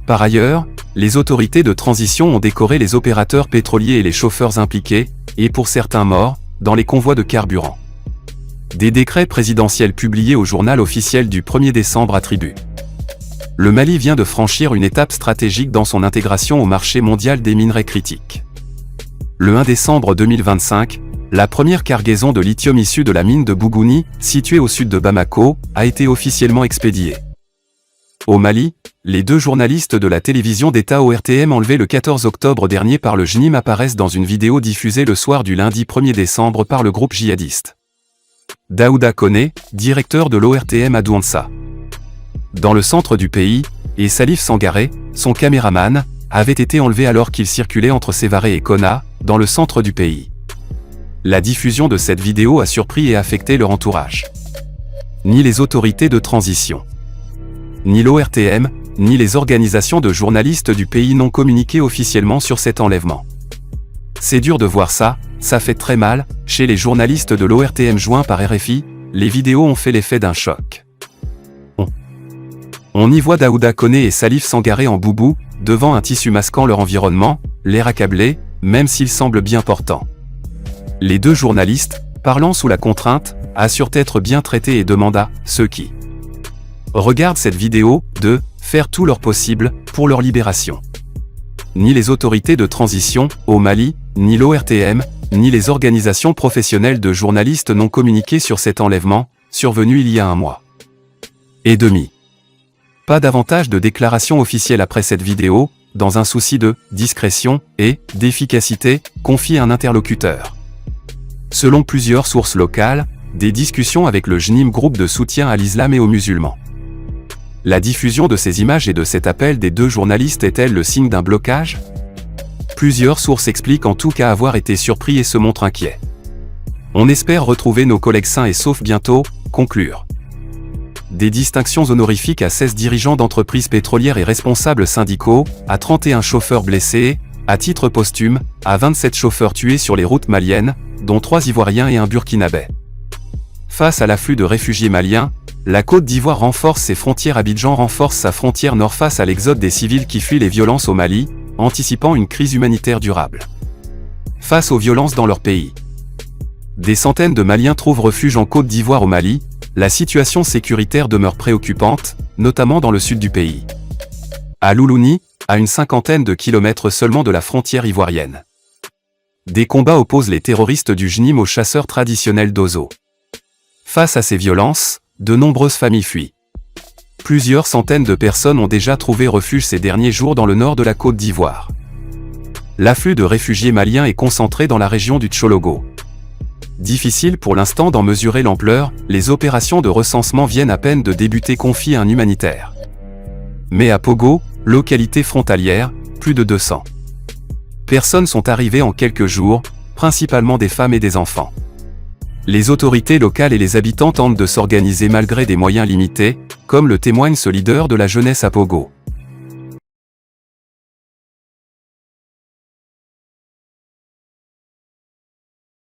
Par ailleurs, les autorités de transition ont décoré les opérateurs pétroliers et les chauffeurs impliqués, et pour certains morts, dans les convois de carburant. Des décrets présidentiels publiés au journal officiel du 1er décembre attribuent. Le Mali vient de franchir une étape stratégique dans son intégration au marché mondial des minerais critiques. Le 1 décembre 2025, la première cargaison de lithium issue de la mine de Bougouni, située au sud de Bamako, a été officiellement expédiée. Au Mali, les 2 journalistes de la télévision d'État ORTM enlevés le 14 octobre dernier par le JNIM apparaissent dans une vidéo diffusée le soir du lundi 1er décembre par le groupe djihadiste. Daouda Koné, directeur de l'ORTM à Douentza, dans le centre du pays, et Salif Sangaré, son caméraman, avaient été enlevés alors qu'ils circulaient entre Sévaré et Konna, dans le centre du pays. La diffusion de cette vidéo a surpris et affecté leur entourage. Ni les autorités de transition, ni l'ORTM, ni les organisations de journalistes du pays n'ont communiqué officiellement sur cet enlèvement. C'est dur de voir ça, ça fait très mal. Chez les journalistes de l'ORTM joints par RFI, les vidéos ont fait l'effet d'un choc. On y voit Daouda Koné et Salif Sangaré en boubou, devant un tissu masquant leur environnement, l'air accablé, même s'il semble bien portant. Les 2 journalistes, parlant sous la contrainte, assurent être bien traités et demandent à ceux qui regardent cette vidéo de faire tout leur possible pour leur libération. Ni les autorités de transition, au Mali, ni l'ORTM, ni les organisations professionnelles de journalistes n'ont communiqué sur cet enlèvement, survenu il y a 1 mois et demi. Pas davantage de déclarations officielles après cette vidéo, dans un souci de discrétion et d'efficacité, confie un interlocuteur. Selon plusieurs sources locales, des discussions avec le JNIM, groupe de soutien à l'islam et aux musulmans. La diffusion de ces images et de cet appel des 2 journalistes est-elle le signe d'un blocage? Plusieurs sources expliquent en tout cas avoir été surpris et se montrent inquiets. On espère retrouver nos collègues sains et saufs bientôt, conclure. Des distinctions honorifiques à 16 dirigeants d'entreprises pétrolières et responsables syndicaux, à 31 chauffeurs blessés, à titre posthume, à 27 chauffeurs tués sur les routes maliennes, dont 3 Ivoiriens et un Burkinabé. Face à l'afflux de réfugiés maliens, la Côte d'Ivoire renforce ses frontières. Abidjan renforce sa frontière nord face à l'exode des civils qui fuient les violences au Mali, anticipant une crise humanitaire durable. Face aux violences dans leur pays, des centaines de Maliens trouvent refuge en Côte d'Ivoire. Au Mali, la situation sécuritaire demeure préoccupante, notamment dans le sud du pays. À Loulouni, à une 50aine de kilomètres seulement de la frontière ivoirienne. Des combats opposent les terroristes du JNIM aux chasseurs traditionnels d'Ozo. Face à ces violences, de nombreuses familles fuient. Plusieurs centaines de personnes ont déjà trouvé refuge ces derniers jours dans le nord de la Côte d'Ivoire. L'afflux de réfugiés maliens est concentré dans la région du Tchologo. Difficile pour l'instant d'en mesurer l'ampleur, les opérations de recensement viennent à peine de débuter, confie un humanitaire. Mais à Pogo, localité frontalière, plus de 200 personnes sont arrivées en quelques jours, principalement des femmes et des enfants. Les autorités locales et les habitants tentent de s'organiser malgré des moyens limités, comme le témoigne ce leader de la jeunesse à Pogo.